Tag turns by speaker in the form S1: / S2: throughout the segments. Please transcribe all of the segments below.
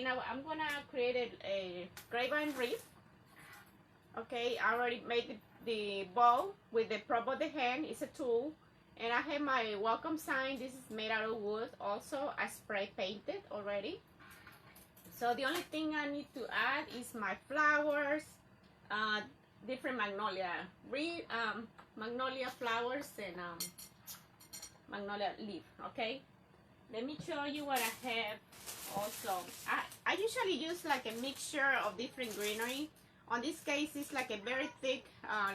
S1: Now I'm gonna create a Grapevine Wreath. Okay, I already made the bow with the prop of the hand. It's a tool. And I have my welcome sign. This is made out of wood. Also, I spray painted already. So the only thing I need to add is my flowers, different magnolia, magnolia flowers and magnolia leaf. Okay, let me show you what I have. Also, I usually use like a mixture of different greenery. On this case, it's like a very thick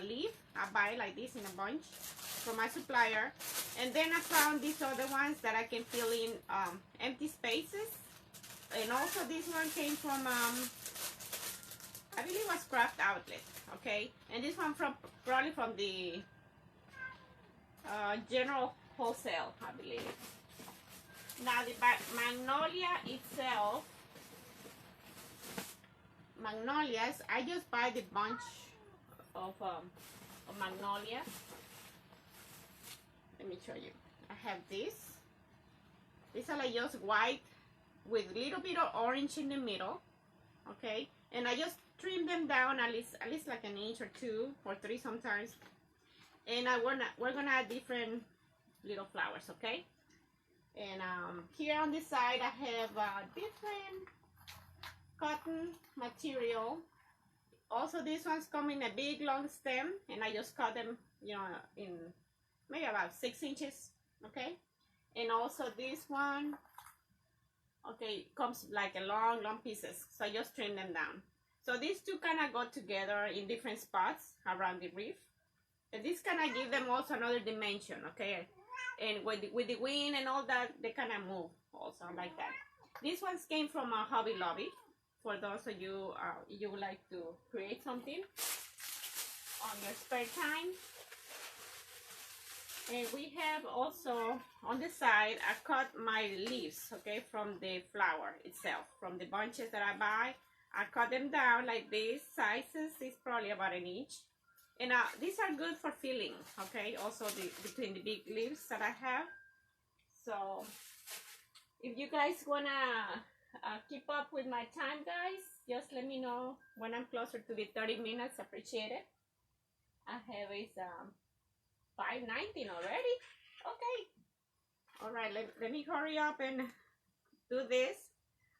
S1: leaf. I buy it like this in a bunch from my supplier. And then I found these other ones that I can fill in empty spaces. And also this one came from, I believe it was Craft Outlet, okay? And this one probably from the General Wholesale, I believe. Now the Magnolia itself, magnolias, I just buy the bunch of magnolia. Let me show you. I have this. These are like just white with a little bit of orange in the middle, okay? And I just trim them down at least like an inch or 2 or 3 sometimes. And we're gonna add different little flowers, okay? And here on this side I have different cotton material. Also, these ones come in a big long stem, and I just cut them, you know, in maybe about 6 inches, okay? And also this one, okay, comes like a long pieces, so I just trim them down. So these two kind of go together in different spots around the wreath, and this kind of give them also another dimension, okay? And with the wind and all that, they kind of move also like that. These ones came from a Hobby Lobby. For those of you, you would like to create something on your spare time. And we have also on the side, I cut my leaves, okay, from the flower itself, from the bunches that I buy. I cut them down like this. Sizes is probably about an inch. And these are good for filling, okay, also between the big leaves that I have. So if you guys wanna keep up with my time, guys, just let me know when I'm closer to the 30 minutes. Appreciate it. I have is 5:19 already. Okay, all right, let me hurry up and do this.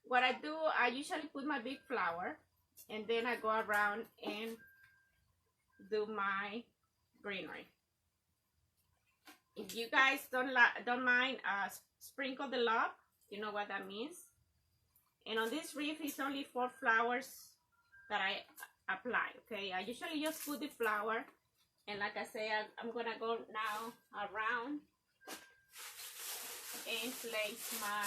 S1: What I do, I usually put my big flower, and then I go around and do my greenery. If you guys don't mind, sprinkle the love. You know what that means. And on this wreath, it's only 4 flowers that I apply, okay? I usually just put the flower, and like I say, I'm gonna go now around and place my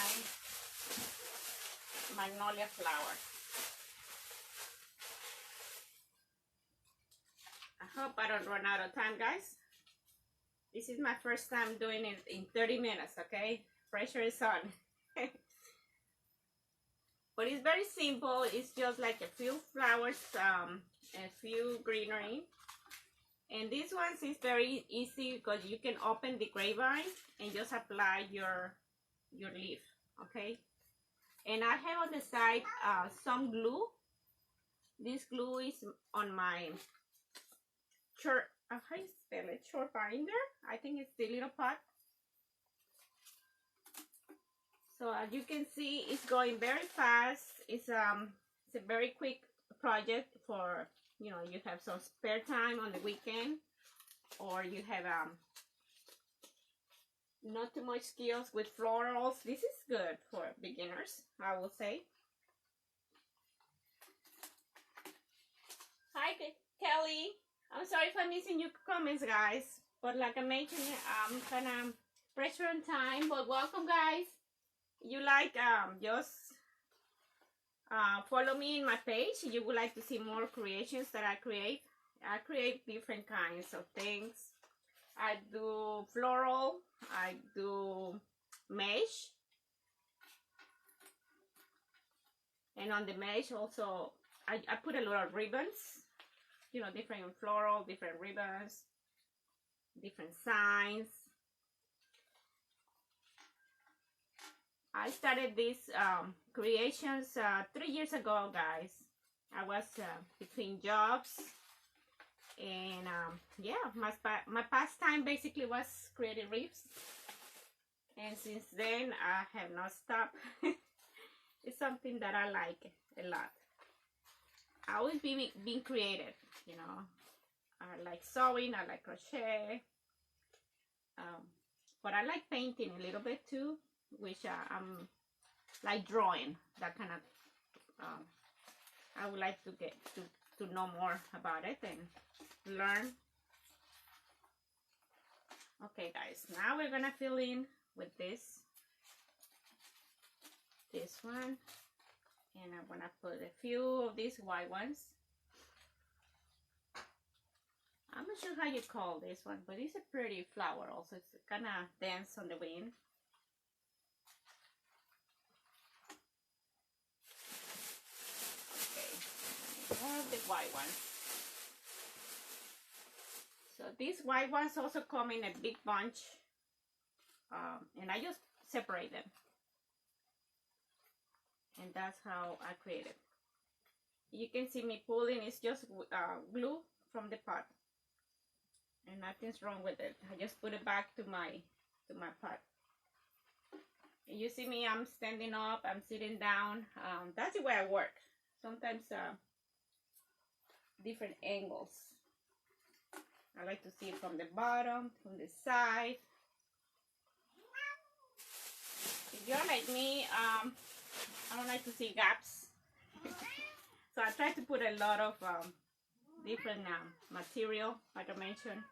S1: magnolia flower. I hope I don't run out of time, guys. This is my first time doing it in 30 minutes, okay? Pressure is on. But it's very simple. It's just like a few flowers, a few greenery. And this one is very easy because you can open the grapevine and just apply your leaf, okay? And I have on the side some glue. This glue is on my short, how do you spell it? Short binder. I think it's the little pot. So as you can see, it's going very fast. It's a very quick project for, you know, you have some spare time on the weekend, or you have not too much skills with florals. This is good for beginners, I will say. Hi, Kelly. I'm sorry if I'm missing your comments, guys. But like I mentioned, I'm kind of pressure on time. But welcome, guys. You like just follow me in my page. You would like to see more creations that I create. I create different kinds of things. I do floral. I do mesh. And on the mesh also, I put a lot of ribbons. You know, different floral, different ribbons, different signs. I started these creations 3 years ago, guys. I was between jobs, and yeah, my pastime basically was creating wreaths, and since then I have not stopped. It's something that I like a lot. I always being creative, you know. I like sewing, I like crochet, but I like painting a little bit too, which I'm like drawing, that kind of. I would like to get to know more about it and learn. Okay, guys, now we're gonna fill in with this one, and I'm gonna put a few of these white ones. I'm not sure how you call this one, but it's a pretty flower also. It's kind of dance on the wind. Okay, more of the white ones. So these white ones also come in a big bunch, and I just separate them. And that's how I create it. You can see me pulling, it's just glue from the pot. And nothing's wrong with it. I just put it back to my pot. And you see me, I'm standing up, I'm sitting down. That's the way I work. Sometimes different angles. I like to see it from the bottom, from the side. If you're like me, I don't like to see gaps. So I try to put a lot of different material, like I mentioned.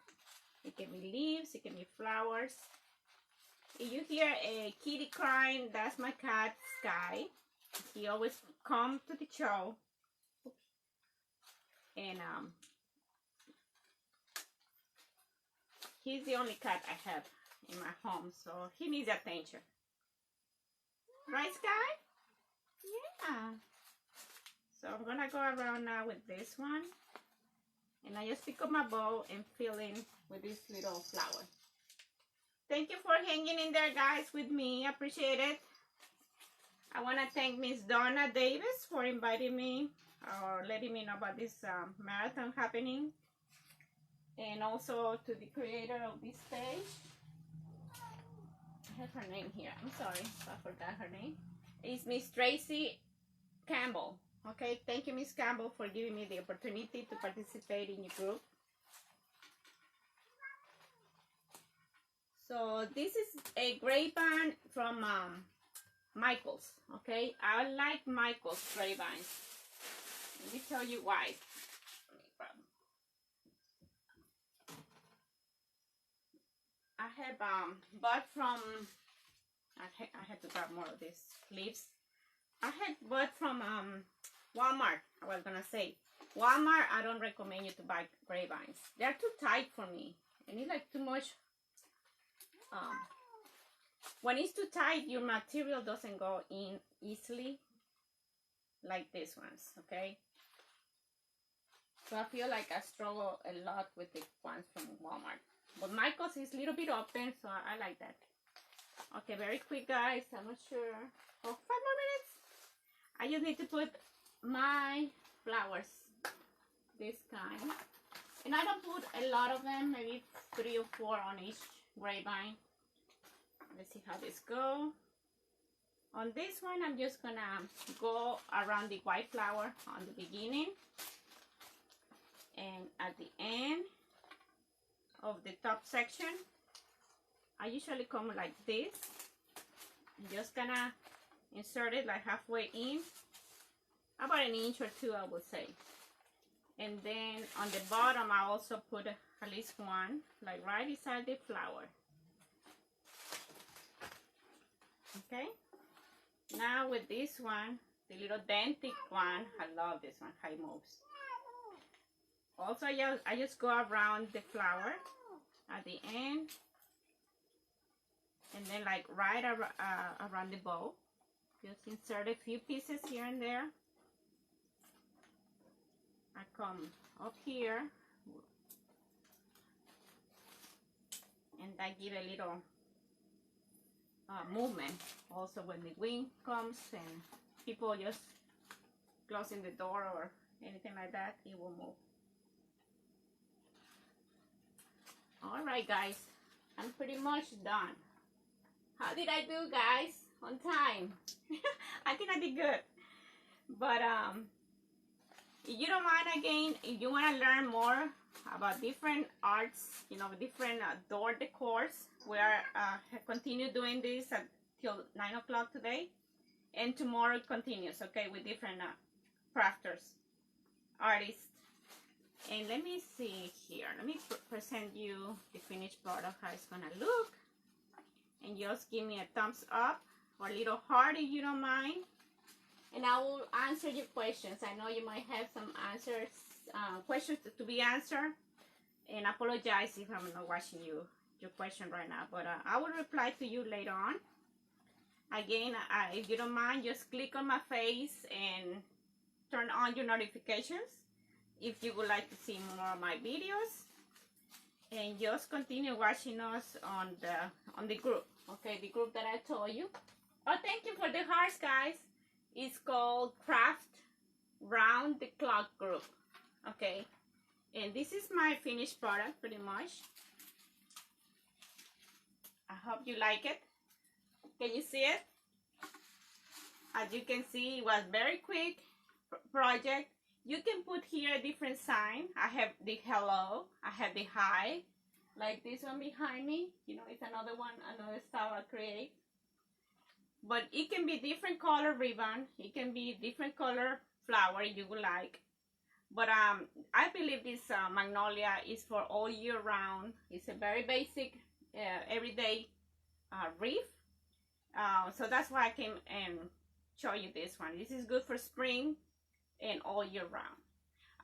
S1: It can be leaves, it can be flowers. If you hear a kitty crying, that's my cat, Sky. He always comes to the show. And he's the only cat I have in my home, so he needs attention. Right, Sky? Yeah. So I'm gonna go around now with this one. And I just pick up my bowl and fill in with this little flower. Thank you for hanging in there, guys, with me. I appreciate it. I want to thank Miss Donna Davis for inviting me or letting me know about this marathon happening. And also to the creator of this page. I have her name here. I'm sorry if I forgot her name. It's Miss Tracy Campbell. Okay, thank you, Miss Campbell, for giving me the opportunity to participate in your group. So this is a grapevine from Michael's. Okay, I like Michael's grapevines. Let me tell you why. I have bought from. I had to grab more of these leaves. I had bought from Walmart. I was gonna say Walmart. I don't recommend you to buy grapevines. They're too tight for me, and it's like too much. When it's too tight, your material doesn't go in easily, like these ones. Okay. So I feel like I struggle a lot with the ones from Walmart. But Michael's is a little bit open, so I like that. Okay, very quick, guys. I'm not sure. Oh, 5 more minutes. I just need to put my flowers, this kind. And I don't put a lot of them, maybe 3 or 4 on each grapevine. Let's see how this goes. On this one, I'm just gonna go around the white flower on the beginning. And at the end of the top section, I usually come like this. I'm just gonna insert it like halfway in, about 1 inch or 2, I would say. And then on the bottom, I also put at least one, like right beside the flower. Okay. Now with this one, the little dentic one, I love this one, how it moves. Also, I just go around the flower at the end, and then like right around the bowl. Just insert a few pieces here and there. I come up here, and I give a little movement. Also, when the wind comes and people just closing the door or anything like that, it will move. All right, guys, I'm pretty much done. How did I do, guys? On time? I think I did good. But if you don't mind, again, if you want to learn more about different arts, you know, different door decors, we are continue doing this until 9 o'clock today, and tomorrow it continues, okay, with different crafters, artists. And let me see here. Let me present you the finished product, how it's gonna look. And just give me a thumbs up or a little heart if you don't mind. And I will answer your questions. I know you might have some answers, questions to be answered. And I apologize if I'm not watching your question right now. But I will reply to you later on. Again, if you don't mind, just click on my face and turn on your notifications if you would like to see more of my videos. And just continue watching us on the group, okay, the group that I told you. Oh, thank you for the hearts, guys. It's called Craft Round the Clock group, okay. And this is my finished product, pretty much. I hope you like it. Can you see it? As you can see, it was very quick project. You can put here a different sign. I have the hello, I have the hi, like this one behind me. You know, it's another one, another style I create. But it can be different color ribbon. It can be different color flower you would like. But I believe this Magnolia is for all year round. It's a very basic, everyday wreath. So that's why I came and show you this one. This is good for spring and all year round.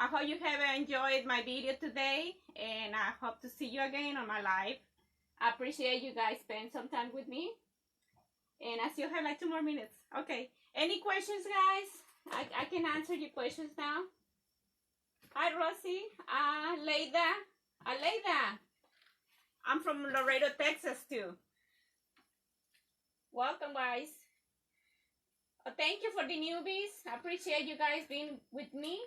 S1: I hope you have enjoyed my video today, and I hope to see you again on my live. I appreciate you guys spend some time with me, and I still have like 2 more minutes. Okay, any questions, guys? I can answer your questions now. Hi, Rosie. Aleida. I'm from Laredo, Texas too. Welcome, guys. Thank you for the newbies. I appreciate you guys being with me.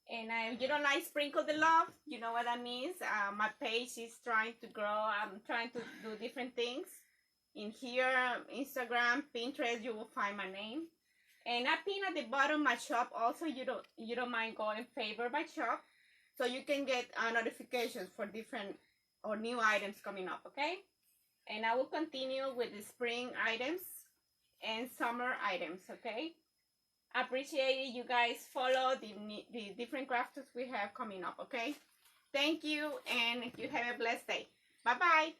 S1: And you don't like sprinkle the love, you know what that means. My page is trying to grow. I'm trying to do different things. In here, Instagram, Pinterest, you will find my name. And I pin at the bottom my shop. Also, you don't mind going favor my shop, so you can get notifications for different or new items coming up. Okay. And I will continue with the spring items and summer items, okay? I appreciate you guys follow the different crafters we have coming up, okay? Thank you, and you have a blessed day. Bye-bye.